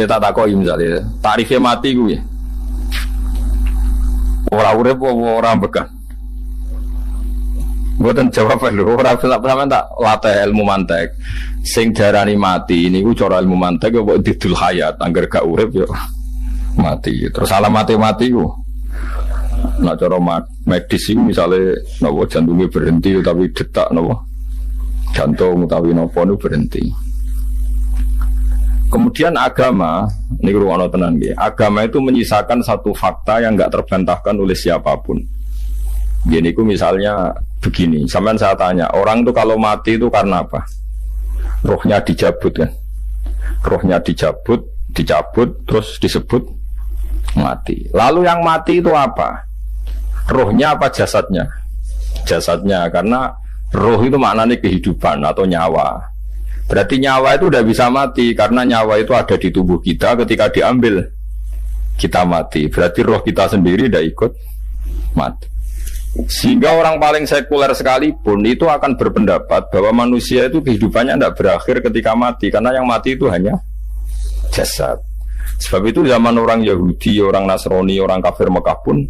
Kita takoki misalnya, tarifnya mati gue. Ora urip ora bekan. Mboten jawab lho, ora sampean tak latih ilmu mantek. Sing darani mati niku cara ilmu mantek kok didul hayat, angger gak urip yo mati. Terus alamat mati ku. Nek cara medis iku misale napa jantungnya berhenti tapi detak napa jantung utawi napa niku berhenti. Kemudian agama, ini ruang tenan nggih. Agama itu menyisakan satu fakta yang enggak terbantahkan oleh siapapun. Gini ku misalnya begini, sampean saya tanya, orang itu kalau mati itu karena apa? Rohnya dicabut kan? Rohnya dicabut, terus disebut mati. Lalu yang mati itu apa? Rohnya apa jasadnya? Jasadnya, karena roh itu maknanya kehidupan atau nyawa. Berarti nyawa itu udah bisa mati karena nyawa itu ada di tubuh kita, ketika diambil kita mati. Berarti roh kita sendiri udah ikut mati. Sehingga orang paling sekuler sekalipun itu akan berpendapat bahwa manusia itu kehidupannya tidak berakhir ketika mati, karena yang mati itu hanya jasad. Sebab itu zaman orang Yahudi, orang Nasrani, orang kafir Mekah pun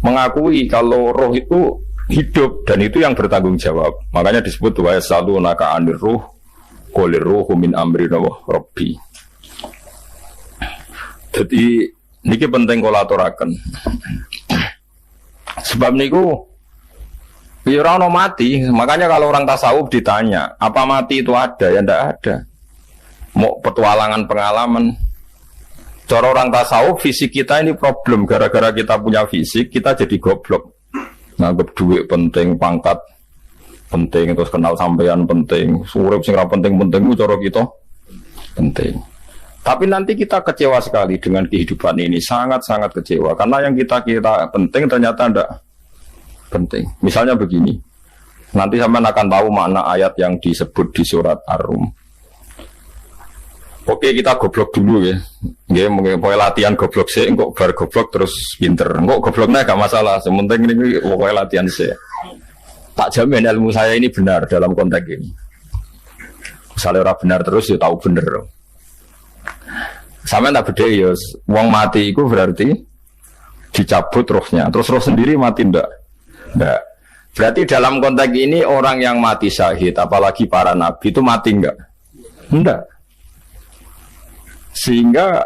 mengakui kalau roh itu hidup dan itu yang bertanggung jawab. Makanya disebut wa yasalunaka 'anir ruh qolir ruhu min amri rabbi. Jadi niki penting kula aturaken. Sebab niku ya ora ono mati, makanya kalau orang tasawuf ditanya, apa mati itu ada? Ya ndak ada. Mau petualangan pengalaman. Cara orang tasawuf fisik kita ini problem, gara-gara kita punya fisik kita jadi goblok. Nganggep duit penting, pangkat penting, terus kenal sampean penting, urip sing ra penting-penting ku cara kita penting. Tapi nanti kita kecewa sekali dengan kehidupan ini, sangat-sangat kecewa karena yang kita penting ternyata ndak penting. Misalnya begini. Nanti sampean akan tahu makna ayat yang disebut di surat Ar-Rum. Oke, kita goblok dulu ya. Nggih, mungkin pokoke latihan goblok sih, kok bar goblok terus pinter. Kok gobloknya gak masalah, sementing ini pokoke latihan sih. Tak jamin ilmu saya ini benar dalam konteks ini. Misalnya orang benar terus ya tahu bener. Sampai tak beda ya, wong mati itu berarti dicabut rohnya. Terus roh sendiri mati ndak? Ndak. Berarti dalam konteks ini orang yang mati syahid, apalagi para nabi itu mati nggak? Ndak. Sehingga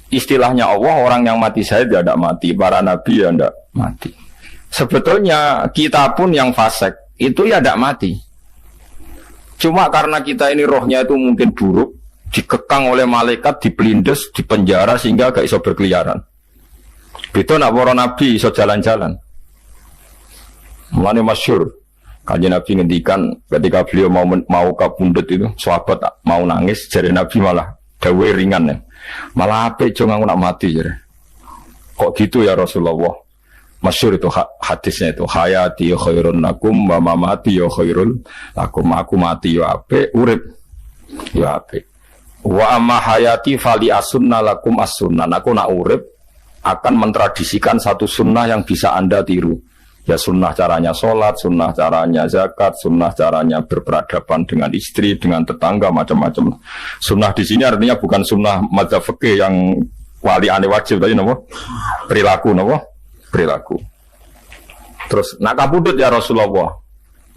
istilahnya Allah, orang yang mati syahid ya ndak mati, para nabi ya ndak mati. Sebetulnya kita pun yang fasik itu ya tidak mati. Cuma karena kita ini rohnya itu mungkin buruk, dikekang oleh malaikat, dipelindes, dipenjara sehingga gak iso berkeliaran. Itu nak para nabi iso jalan-jalan. Mulane masyhur kanjeng Nabi ngendikan ketika beliau mau kabundut itu, sahabat mau nangis, jare Nabi malah dawe ringan ya. Malah apik jo aku nak mati jare. Kok gitu ya Rasulullah? Masyhur itu hadisnya itu, hayati khairun lakum wa mamati khairul lakum. Aku mati yo apik, urip yo apik. Wa amma hayati fali asunna lakum as-sunnah. Aku nak urip akan mentradisikan satu sunnah yang bisa Anda tiru. Ya sunnah caranya sholat, sunnah caranya zakat, sunnah caranya berperadaban dengan istri, dengan tetangga, macam-macam. Sunnah di sini artinya bukan sunnah madzhab fikih yang wali ane wajib tadi napa? Perilaku napa? Perilaku. Terus nak kabudut ya Rasulullah.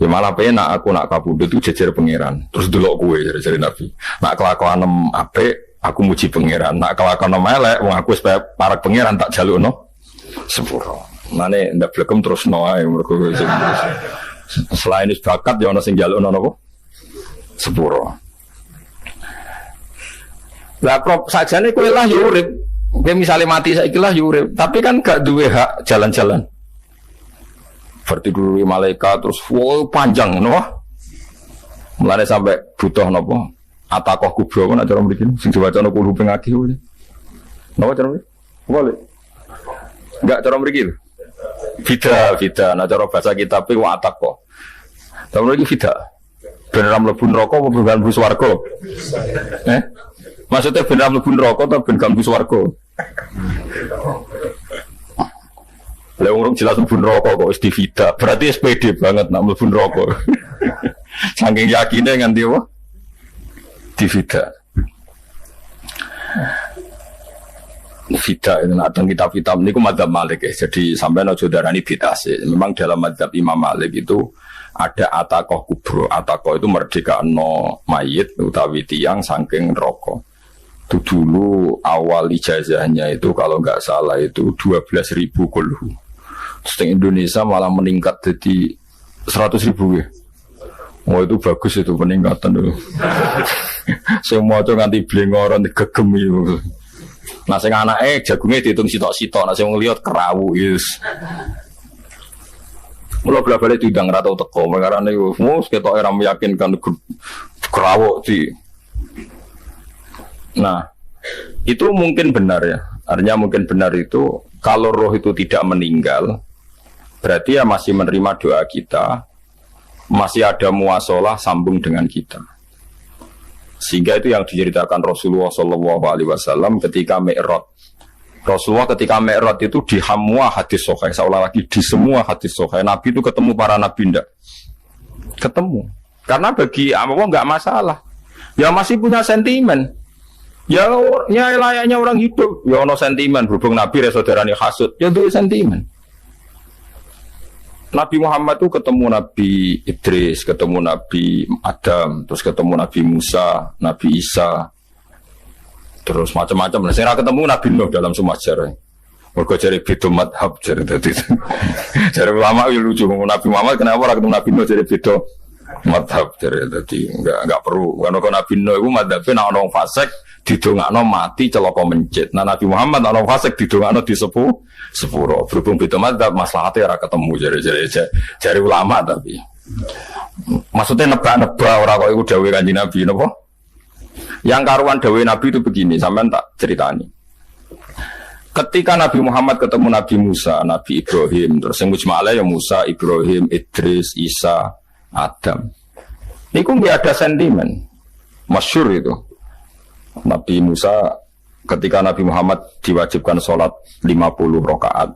Ya malah penak aku nak kabudut itu jejer pangeran. Terus delok kowe jare Nabi. Nak kelakuan apik aku muji pangeran. Nak kelakuan elek wong aku supaya para pangeran tak jalukno sepuro. Mane ndak blekem terus no ae mergo selain bakat ya ana sing jalukno napa? Sepuro. Lah kok sajane kowe lah ya urip. Dia misalnya mati saiki lah urip, tapi kan gak duwe hak jalan-jalan. Berarti dulu malaikat terus wow panjang no. Mulane sampai butuh napa? Atakoh kubro kan acara mriki sing diwacana kulo ping akeh kuwi. Napa cara mriki? Boleh. Enggak cara mriki lho. Fida, nah cara bahasa kitab iki wa atakoh. Cara mriki fida. Ben ora mlebu neraka apa ben mlebu swarga? Maksudnya ben ora mlebu neraka ta ben mlebu swarga? Lah wong jelas mlebu neraka kok wis divida. Berarti SPD banget nak mlebu neraka. Saking yakine nganti apa? Divida. Fida itu ada kitab-kitab ini madzhab Malik ya. Jadi sampai nojo darani bid'ah sih. Memang dalam madzhab Imam Malik itu ada atakoh kubro. Atakoh itu merdeka no mayit utawi tiang saking rokok. Itu dulu awal ijazahnya itu kalau nggak salah itu 12.000 kulhu. Setengah Indonesia malah meningkat jadi 100.000 ya. Oh itu bagus itu peningkatan dulu. Semua tuh nganti blengoran gegem itu. Nah sing anake jagungnya dihitung sitok-sitok, nah sing ngelihat kerawu yes. Mula balik diundang ra tau teko, perkara niku wis ketok ora meyakinkan kerawu di. Nah, itu mungkin benar ya. Artinya mungkin benar itu kalau roh itu tidak meninggal, berarti ya masih menerima doa kita, masih ada muasalah sambung dengan kita. Sehingga itu yang diceritakan Rasulullah SAW ketika Mi'raj. Rasulullah ketika Mi'raj itu di semua hadis sahih, seolah lagi di semua hadis sahih. Nabi itu ketemu para nabi ndak? Ketemu. Karena bagi Allah nggak masalah. Ya masih punya sentimen. Ya layaknya orang hidup. Ya ono sentimen berhubung Nabi saudarane hasud. Ya itu sentimen. Nabi Muhammad itu ketemu Nabi Idris, ketemu Nabi Adam, terus ketemu Nabi Musa, Nabi Isa, terus macam-macam. Nah, saya ketemu Nabi Nuh dalam semua sejarah. Mereka cari beda madhab, cari tadi. Cari ulama itu lucu. Nabi Muhammad kenapa orang ketemu Nabi Nuh cari beda madhab, cari tadi. Enggak perlu. Karena Nabi Nuh itu madhabnya nak orang fasik didongakno mati celaka mencit. Nah Nabi Muhammad nak orang fasik didongakno disepuh. Sepuro, berhubung beda madzhab maslahatnya ora ketemu jari ulama tapi maksudnya nebak-nebak orang kok iku dawuh Kanjeng Nabi napa? Yang karuan dawuh Nabi itu begini, sampean tak ceritani. Ketika Nabi Muhammad ketemu Nabi Musa, Nabi Ibrahim, terus sing mujma'ale ya Musa, Ibrahim, Idris, Isa, Adam. Niku nggih ada sentimen. Masyhur itu. Nabi Musa ketika Nabi Muhammad diwajibkan sholat 50 rakaat,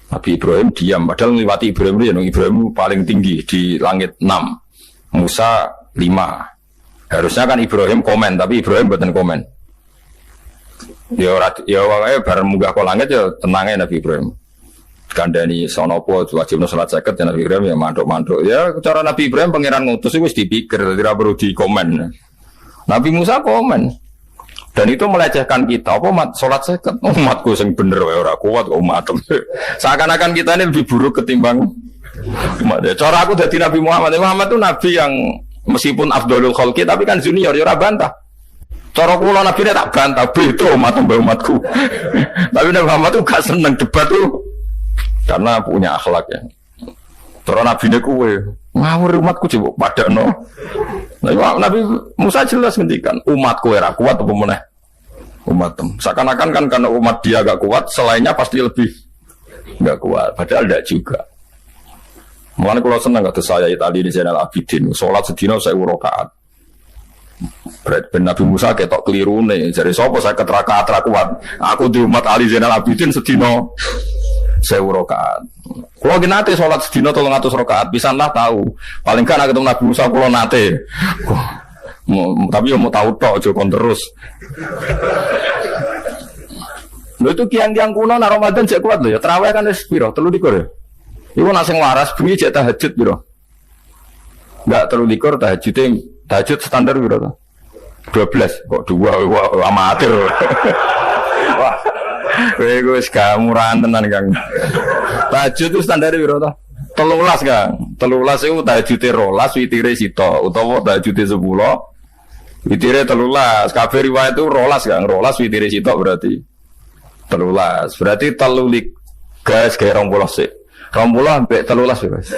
Nabi Ibrahim diam, padahal melewati Ibrahim paling tinggi di langit 6, Musa 5. Harusnya kan Ibrahim komen, tapi Ibrahim bukan komen. Ya bareng munggah ke langit ya tenangnya Nabi Ibrahim. Kandani sonopo wajibnya sholat 50 ya Nabi Ibrahim ya manduk-manduk. Ya cara Nabi Ibrahim pangeran ngutus itu dipikir, tidak perlu dikomen. Nabi Musa komen. Dan itu melecehkan kita. Apa sholat seket? Umatku yang bener, orang kuat umat. Seakan-akan kita ini lebih buruk ketimbang umat. Cara aku dari Nabi Muhammad. Muhammad itu Nabi yang meskipun afdolul khalqi, tapi kan junior, ya bantah. Cara kula Nabi ini tak bantah. Itu umatku. Tapi Nabi Muhammad itu gak seneng debat tuh. Karena punya akhlak ya. Cara Nabi ini kuwe. Ngawur umatku coba padakno. Nabi Musa jelas ngendikan umatku era kuat apa meneh umat. Seakan-akan kan karena umat dia agak kuat, selainnya pasti lebih enggak kuat. Padahal tidak juga. Mulane kalau seneng kata saya tadi di channel Abidin, sholat sedina 1000 rakaat. Ben Nabi Musa ketok kelirune. Jadi sapa saya keterakaat ra kuat. Aku di umat Ali Zainal Abidin sedina 1000 rakaat. Kalau nate sholat sedina 300 rakaat, pisanlah tahu. Paling kan ketemu Nabi Musa kalau nate. Tapi mau tahu tok aja kon terus. Lho itu kiang-kiang kuno nak Ramadan jek kuat lho ya. Tarawih kan wis piro? 23 ya. Iku nak sing waras bengi jek tahajud piro? Enggak 23 tahajud standar piro to? 12 kok 2 amatir. Wah. Kowe wis murahan tenan Kang. Tahajud itu standar piro to? 13 Kang. 13 iku tahajude 12 witire sito utawa tahajude 10 witire 13. Kabeh riwayat itu 12 Kang. 12 witire sito berarti 13. Berarti telulik gas kayak 20 sik. 20 sampai 13 ya, Guys.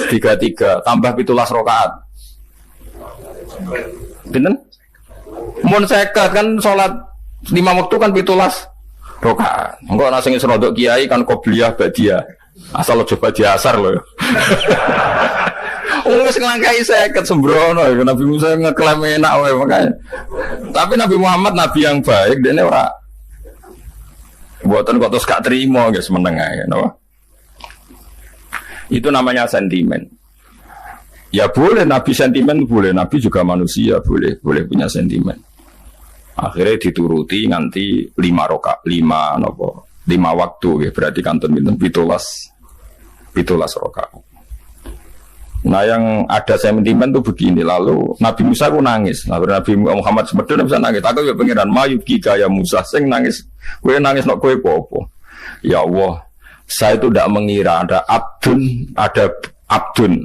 33 tambah 17 rakaat. Pinten? Mun 50 kan salat 5 waktu kan 17 rakaat. Engko ana sing serodok kiai kan qobliyah ba'diyah. Asal aja ba'diyah asar lho. Wis nglangkai 50 sembrono Nabi Musa ngeklaim enak wae makanya. Tapi Nabi Muhammad nabi yang baik dene ora mboten kok terus gak trimo guys meneng ae napa. Itu namanya sentimen. Ya boleh Nabi sentimen boleh, Nabi juga manusia boleh punya sentimen. Akhirnya dituruti nganti 5 waktu ya, berarti kantun pinten 17 rakaat. Nah yang ada sentimen tuh begini, lalu Nabi Musa aku nangis, lalu Nabi Muhammad sebetulnya bisa nangis, aku ya pengiran mayub kika ya Musa, sing nangis, gue nangis nak gue popo. Ya Allah, saya itu tidak mengira ada abdun,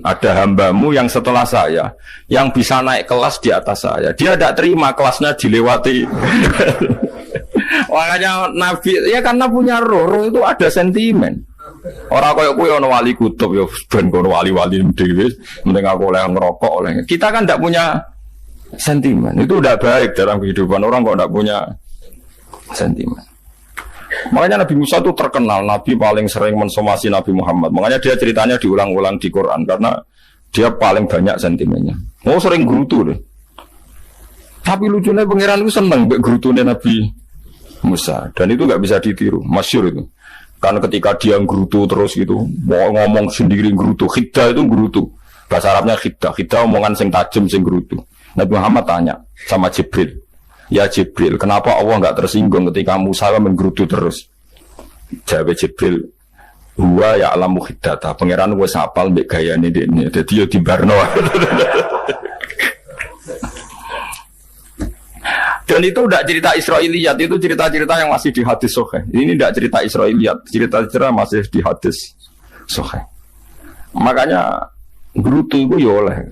ada hambamu yang setelah saya, yang bisa naik kelas di atas saya. Dia tidak terima kelasnya dilewati. Makanya Nabi, ya karena punya roh itu ada sentimen. Orang koyo kuwi ana wali kutub ya ben kono wali-wali dhewe mending aku oleh ngerokok oleh. Kita kan ndak punya sentimen. Itu udah baik dalam kehidupan orang kok ndak punya sentimen. Makanya Nabi Musa itu terkenal Nabi paling sering mensomasi Nabi Muhammad. Makanya dia ceritanya diulang-ulang di Quran karena dia paling banyak sentimennya. Oh sering gerutu deh. Tapi lucunya pangeran itu seneng mbek gerutune Nabi Musa dan itu nggak bisa ditiru, masyhur itu. Karena ketika dia gerutu terus gitu, mau ngomong sendiri gerutu, khiddah itu gerutu. Bahasa Arabnya khiddah omongan sing tajem sing gerutu. Nabi Muhammad tanya sama Jibril, ya Jibril, kenapa Allah nggak tersinggung ketika Musa menggerutu terus? Jawab Jibril, huwa ya alamu khiddata, pangeran wis hafal mbek gayane dekne, dadi yo dibarno. Dan itu tidak cerita Israiliyat, itu cerita-cerita yang masih di hadis sahih. Ini tidak cerita Israiliyat, cerita-cerita masih di hadis sahih. Makanya gerutu itu ya oleh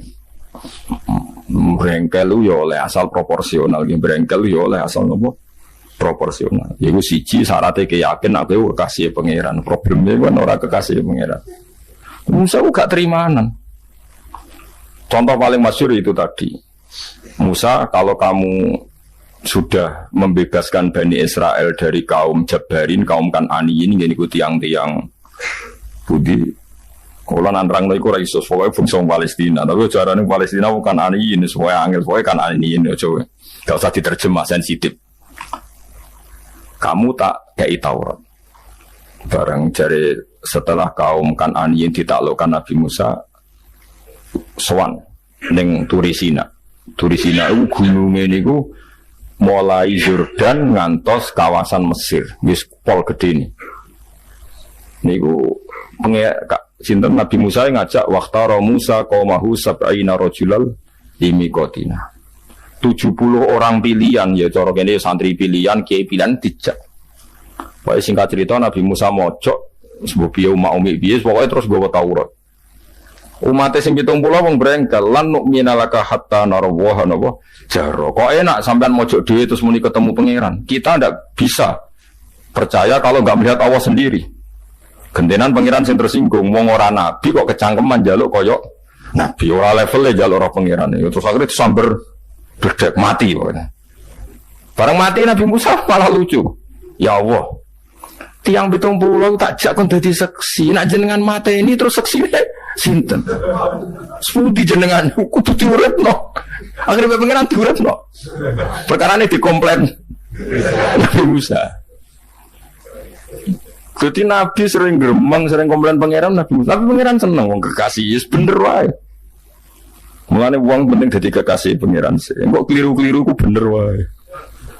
berengkel ya oleh asal proporsional, berengkel ya oleh asal nopo proporsional. Iku siji syaratnya keyakin aku kekasih pangeran. Problemnya kan orang kekasih pangeran. Musa gak terimanan. Contoh paling masyhur itu tadi. Musa, kalau kamu sudah membebaskan Bani Israel dari kaum Jabarin, kaum Kan'aniyin, ini ku tiang-tiang budi. Kalau nantrang itu raiso, pokoknya bangsa Palestina. Tapi caranya Palestina bukan Kan'aniyin, semuanya angel, pokoknya Kan'aniyin. Gak usah diterjemah, sensitif. Kamu tak kayak Taurat. Barang dari setelah kaum Kan'aniyin ditaklukkan Nabi Musa, sowan ning Turisina. Turisina itu gunungnya ini ku mulai Jordan ngantos kawasan Mesir, wis pol gede ini. Niku sinten Nabi Musa ngajak waqtara Musa qaumahu sab'ina rajulal limiqatina. 70 orang pilihan ya cara kene santri pilihan, kiai pilihan dijak. Pokoke singkat cerita Nabi Musa mojok sebab piye umat piye pokoke terus bawa Taurat. Umat sing 70 wong brengkel lan nu'mina laka hatta narawaha napa jaro. Kok enak sampean mojok dhewe terus muni ketemu pangeran. Kita ndak bisa percaya kalau enggak melihat Allah sendiri. Gentenan pangeran sing tersinggung wong ora nabi kok kecangkeman njaluk koyok nabi ora level njaluk roh pangeran. Terus akhirnya disamber berdek mati pokoknya. Barang mati Nabi Musa malah lucu. Ya Allah, tiang 70 tak jak kon dadi seksi. Nak jenengan mati ini terus seksine sinten? Sepudi jenengan kudu diuripno. Akhirnya pengiran diuripno. Perkarane dikomplain Nabi Musa. Jadi Nabi sering gremeng, sering komplain pangeran Nabi Musa. Tapi pangeran seneng wong kekasih, yes bener wae. Mulane wong penting dadi kekasih pangeran sih. Kok keliru-keliru ku bener wae.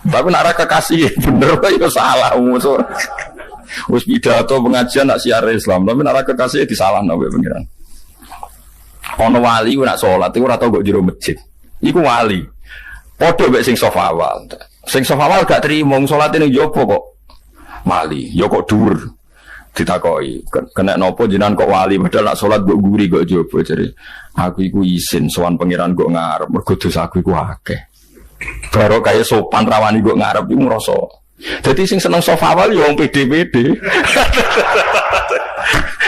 Tapi nek ora kekasih bener wae ya salah musuh. Wis pidato pengajian nak siar Islam, tapi nek ora kekasih disalahno wae pangeran. Ana wali ku nak salat iku ora tau kok jero masjid. Iku wali. Padha mek sing saf awal. Sing saf awal gak trimo salate ning jopo kok. Wali, ya kok dhuwur. Ditakoki, kena nopo jenengan kok wali padahal nak salat kok guri kok jopo jare. Aku iku isin sowan pangeran kok ngarep mergo dosaku iku akeh. Baru kaya sopan rawani kok ngarep iku ngrasa. Dadi sing seneng saf awal ya wong pede-pede.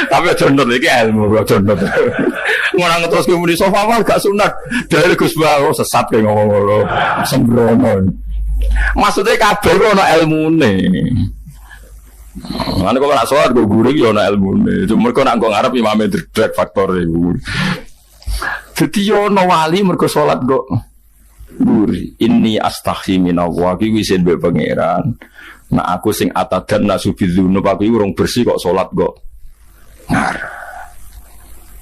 Tapi aja nut iki ilmu aja nut. Ngorang terus muni saf awal gak sunat. Dari Gus Bawo sesat kaya ngono. Sembrono. Maksudnya kabeh ono ilmune. Mana kok nak sholat gue gurih ya nak ilmu nih. Cuma kau nak gue ngarep imam drek faktor itu. Jadi yo no wali mereka sholat gue gurih. Ini astaghfi minallah. Aku isin be pangeran. Nah aku sing atadan nasubidunub aku urung bersih kok sholat gue ngar.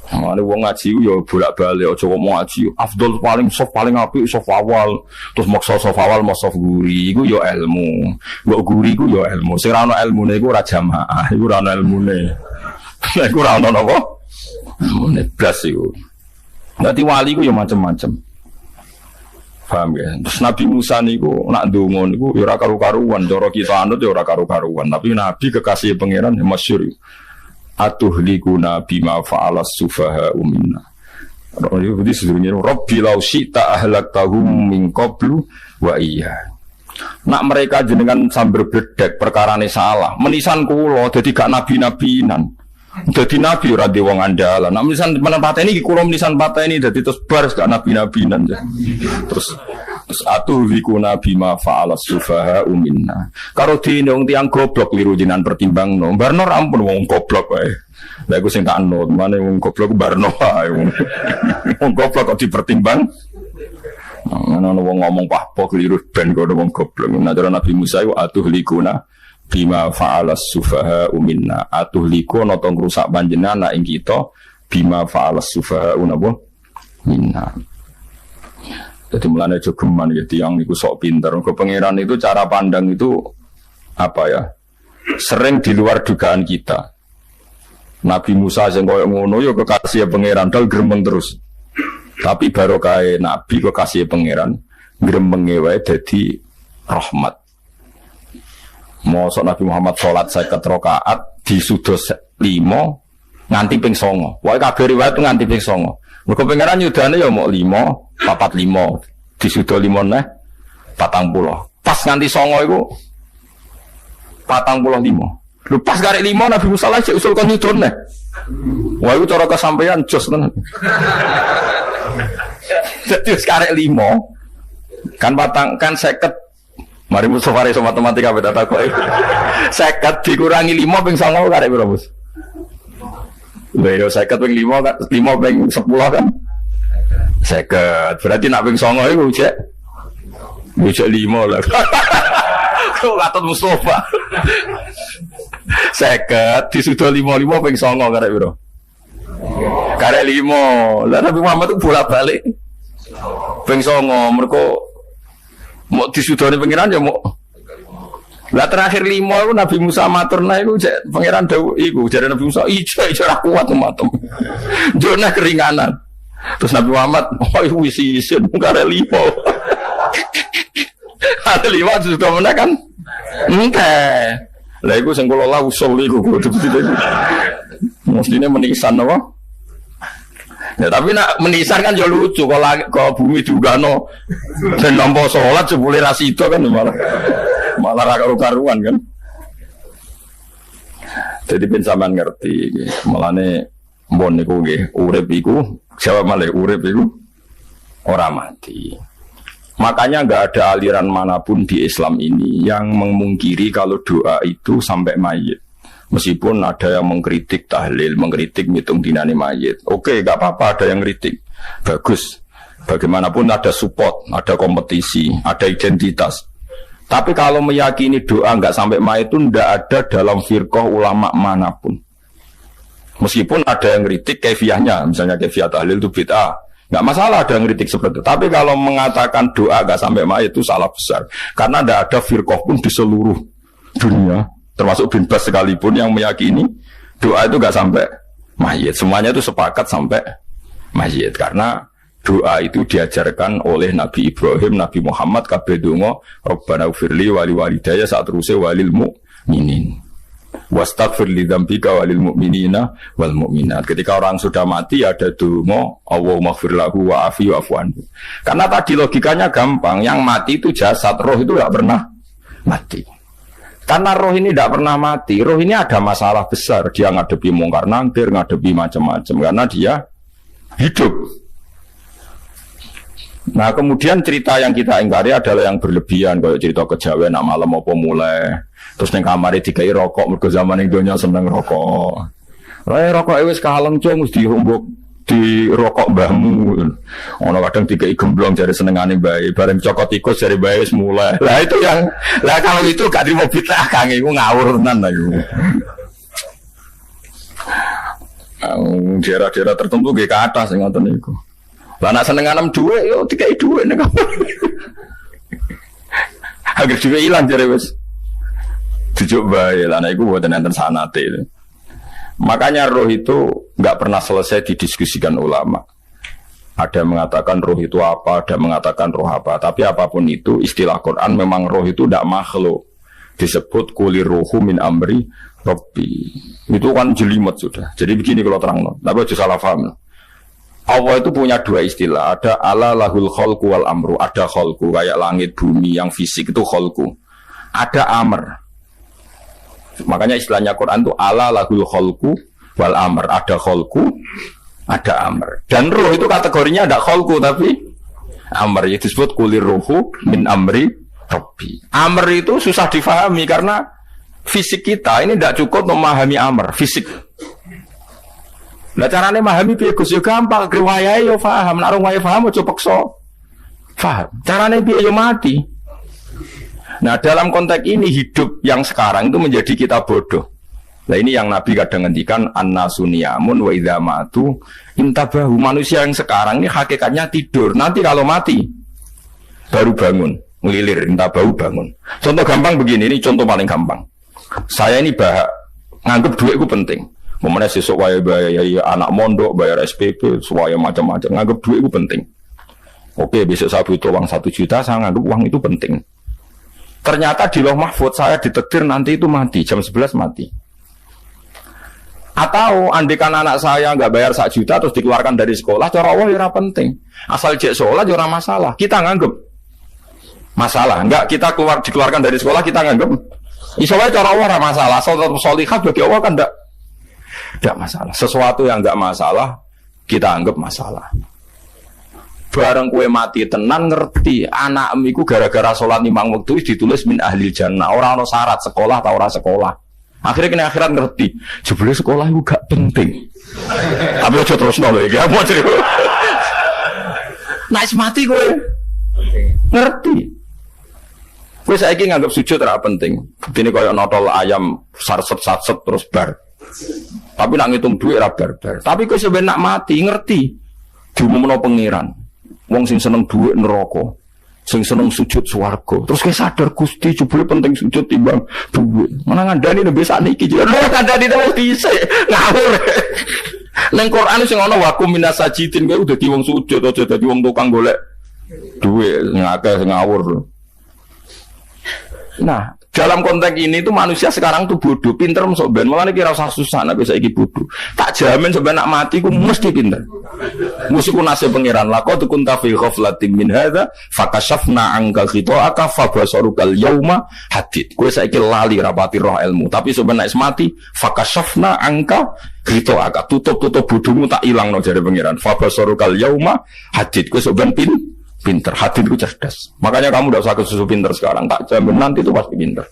Mane wong ngaji yo bolak-balik aja kok mau ngaji. Afdol paling soft paling apik soft awal, terus maksa soft awal mau soft guri iku yo ilmu. Mbok guri iku yo ilmu. Sing ora ono ilmune iku ora jamaah, iku ora ono ilmune. Nek ora ono napa? Ilmune blas iku. Dadi wali iku yo macam-macam. Paham ya? Terus Nabi Musa niku nak ndonga niku ya ora karu-karuan, cara kita anut ya ora karu-karuan, tapi Nabi kekasih pangeran yang masyhur. Atuhlikuna bima fa'alas sufaha minna. Jadi sedurunge Rabbi law syi'ta ahlaktahum min qablu wa iya. Nak mereka jenengan sambil bledek perkarane salah, menisan kula dadi gak nabi-nabinan. Dadi nabi ora de wong andalan. Nak menisan pateni iki kula menisan pateni dadi terus bar gak nabi-nabinan. Terus atuhlikuna bima fa'alas sufaha minna. Karo dene wong tiyang goblok liru jenengan pertimbangno. Barno ampun wong goblok wae. Lah iku sing tak anut, mane wong goblok barno wae. Wong goblok kok dipertimbang. Ana wong ngomong pahpo keliru ben kok wong goblok. Nah cara Nabi Musa iku atuhlikuna bima fa'alas sufaha minna. Atuhlikuna to ngrusak panjenengan ing kita bima fa'alas sufaha minna. Jadi mulanya jogeman ya tiang itu sok pinter. Ke pangeran itu cara pandang itu apa ya? Sering di luar dugaan kita. Nabi Musa yang koyo ngono ya kekasih pangeran dal gremeng terus. Tapi baru kae Nabi kekasih pangeran gremenge wae dadi rahmat. Mosok Nabi Muhammad salat 50 rakaat disudos 5 nganti ping 9. Wae kabeh riwayat nganti ping 9. Mergo pangeran yudane ya mau 5, 45, disudo 5 neh 40. Pas nganti 9 iku 45. Lho pas karek 5 Nabi Musa lagi usul kon nyudon neh. Wah iku cara kesampaian jos tenan. Dadi wis karek 5 kan patang kan 50. Mari Mustafa iso matematika beda kok. 50 dikurangi 5 ping 9 karek piro, Bos? Lha yo 50 ping 5 kan 5 ping 10 kan 50. Berarti nak ping 9 iku cek 5 lah. Kok katut Mustafa. 50 disudo 55 ping 9 karek piro? Karek 5. Lah Nabi Muhammad itu bolak-balik. Ping 9 mergo mau disudone pangeran ya mau. Lah terakhir 5 itu Nabi Musa maturna iku cek pangeran dawuh iku jare Nabi Musa ijo ora kuat matem. Jona keringanan. Terus Nabi Muhammad wis isin karek 5. Ada 5 sudah mana kan? Entah. Lah iku sing kula usul iku kudu mestine menisan apa? Ya tapi nak menisan kan yo lucu kalau bumi diugano ben nampa salat jebule ra sida kan malah ra karu-karuan kan. Jadi ben sampean ngerti mulane mbon niku nggih urip iku jawab malih urip iku ora mati. Makanya enggak ada aliran manapun di Islam ini yang memungkiri kalau doa itu sampai mayit. Meskipun ada yang mengkritik tahlil, mengkritik ngitung dinane mayit. Oke, enggak apa-apa ada yang kritik. Bagus. Bagaimanapun ada support, ada kompetisi, ada identitas. Tapi kalau meyakini doa enggak sampai mayit itu enggak ada dalam firqah ulama manapun. Meskipun ada yang kritik kaifiahnya, misalnya kaifiah tahlil itu bid'ah. Enggak masalah ada yang kritik seperti itu. Tapi kalau mengatakan doa enggak sampai mayit itu salah besar. Karena enggak ada firqah pun di seluruh dunia, termasuk bin Bas sekalipun yang meyakini doa itu enggak sampai mayit. Semuanya itu sepakat sampai mayit. Karena doa itu diajarkan oleh Nabi Ibrahim, Nabi Muhammad, kabeh donga Rabbana ufirli wali walidayya saat terusé walil mu'minin. Wastaghfir li dzambika walil mu'minina wal mu'minat. Ketika orang sudah mati ada donga Allahumma ighfir lahu wa afi wa'fu anhu. Karena tadi logikanya gampang, yang mati itu jasad, roh itu enggak pernah mati. Karena roh ini tidak pernah mati, roh ini ada masalah besar. Dia ngadepi mungkar nangkir, ngadepi macam-macam karena dia hidup. Nah kemudian cerita yang kita ingkari adalah yang berlebihan, kayak cerita kejawen nak malam apa mulai, terus neng kamar dikai rokok, mergo zaman ning donya seneng rokok. Rokok wis kaleng cung, mesti dihumbuk di rokok mbahmu. Ono kadang dikai gemblong jare senengane bae, bareng cokot tikus jare bae wis mulai. Lah itu yang, lah kalau itu gak trimo bid'ah Kang, iku ngawur tenan lah iku. daerah-daerah tertentu nggih ke atas ngoten niku. Lah nek seneng anem dhuwit yo dikai dhuwit nek. Agar dhuwit ilang jare wis. Dijuk bae lah nek iku mboten enten sanate. Makanya roh itu enggak pernah selesai didiskusikan ulama. Ada yang mengatakan roh itu apa, ada yang mengatakan roh apa. Tapi apapun itu istilah Quran memang roh itu tidak makhluk. Disebut kulir ruhu min amri Rabbi. Itu kan jelimet sudah. Jadi begini kalau terang, tapi aja salah paham. Allah itu punya dua istilah. Ada ala lahul khalqu wal amru. Ada khalqu kayak langit bumi yang fisik itu khalqu. Ada amr. Makanya istilahnya Quran itu ala lahul khalqu wal amr. Ada khalqu, ada amr. Dan ruh itu kategorinya ada khalqu tapi amr. Itu disebut kulir ruhu min amri Rabbi. Amr itu susah difahami karena fisik kita ini tidak cukup memahami amr fisik. Nah caranya memahami piye Gus yo gampang, riwayah yo paham, nek wayah paham aja paksa paham. Caranya piye yo mati. Nah dalam konteks ini hidup yang sekarang itu menjadi kita bodoh. Nah ini yang Nabi kadang ngendikan an-nasuniyamun wa idza matu intabahu. Manusia yang sekarang ini hakikatnya tidur. Nanti kalau mati baru bangun. Ngelilir, entah bau bangun. Contoh gampang begini, ini contoh paling gampang. Saya ini nganggep duit itu penting. Momennya sesuk bayar anak mondok, bayar SPP, semuanya macam-macam. Nganggep duit itu penting. Oke, besok saya butuh uang 1 juta, saya nganggep uang itu penting. Ternyata di Lauh Mahfudz saya ditakdir nanti itu mati, jam 11 mati. Atau andikan anak saya nggak bayar 1 juta terus dikeluarkan dari sekolah, cara Allah ya penting. Asal jek sholat ya masalah. Kita nganggep masalah, enggak kita dikeluarkan dari sekolah kita nganggep isowai cara Allah masalah, soal solihah bagi Allah kan enggak masalah. Sesuatu yang enggak masalah kita anggap masalah. Bareng kue mati tenan ngerti anak miku gara-gara sholat 5 waktu ditulis min ahli jannah. Orang ono syarat sekolah atau ora sekolah. Akhirnya kena akhirat ngerti. Jebule sekolah itu gak penting. Tapi aja terus nol ya mau cerita. Naik mati kue ngerti. Gue saiki nganggap sujud ora penting. Ini koyo notol ayam sarset-sarset terus bar. Tapi nak ngitung duit ora bar-bar. Tapi kowe sampeyan nak mati ngerti diumumno pangeran. Wong sing seneng duit neraka, sing seneng sujud swarga. Terus kowe sadar Gusti jebule penting sujud timbang duit. Mana ngandani nembe sakniki jare ngandani wis dhisik. Ngawur. Ning Quran sing ana wakum minas sajidin kowe dadi wong sujud aja dadi wong tukang golek duit ngakeh ngawur. Nah, dalam konteks ini tuh manusia sekarang tuh bodoh, pinter masuk ben. Malah kira usah susah, nabi saya bodoh. Tak jamin sebenarnya nak mati, ku mesti pinter. Musuhku nasib pengiran lako tu kunta fi ghaflatin min hadza, fakashafna angka khitoaka fabasarukal yauma hadid. Kue saya lali rapati roh ilmu, tapi sebenarnya mati, fakashafna angka khitoaka. Tutup bodohmu tak hilang no jadi pengiran. Fabasarukal yauma hadid. Kue sebenarnya pinter, hati itu cerdas. Makanya kamu tidak usah kesusu pinter sekarang. Tak jamin nanti itu pasti pinter.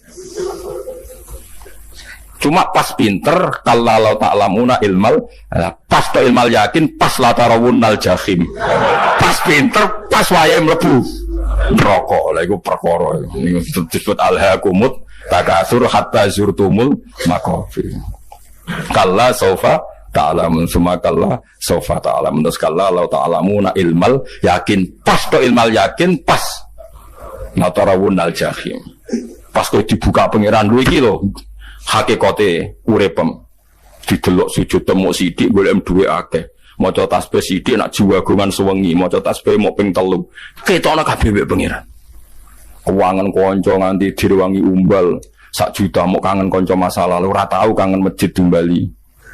Cuma pas pinter, kalau ta'lamuna ilmal, pas to ilmal yakin, pas la tarawunnal jahim. Pas pinter, pas wayahe mlebu neraka. Lha iku perkara. Ini disebut alhaakumut takatsur hatta zurtumul maqabir. Kalla saufa ta'lamun sumakalla sofa ta'lamun terus kalla law ta'lamuna ilmal yakin pas to ilmal yakin pas natarawunal jahim pas kok dibuka pangeran lho iki lho hakikate uripem didelok sujud temu sithik golek duwe akeh maca tasbih sithik nak jiwagongan sewengi maca tasbih mok ping 3 ketokno kabeh wek pangeran keuangan kanca nganti direwangi umbal 1 juta mok kangen kanca masa lalu ora tau kangen masjid Bali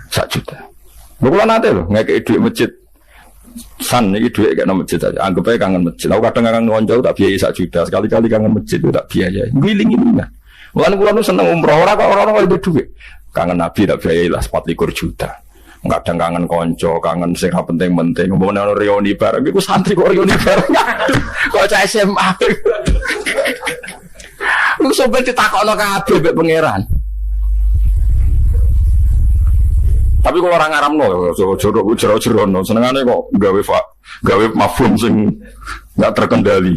1 juta. Bukan nanti loh, ngekei duit masjid. San, ini duit kayak nama masjid aja. Anggap aja kangen masjid. Aku kadang kangen ngonjol tak biayai 1 juta. Sekali-kali kangen masjid itu tak biayai. Giling ini lah. Bukan pulau seneng umroh orang itu duit. Kangen Nabi tak biayai lah 24 juta. Kadang kangen konco, kangen sing penting-penting. Ngomongin orang reuni bareng. Aku santri kok reuni bareng. Kok cah SMA. Lu sampai ditakokno kabeh mbek pangeran. Tapi kalau orang Arab no, jero-jero no, senengane kok gawe mafhum sing nggak terkendali.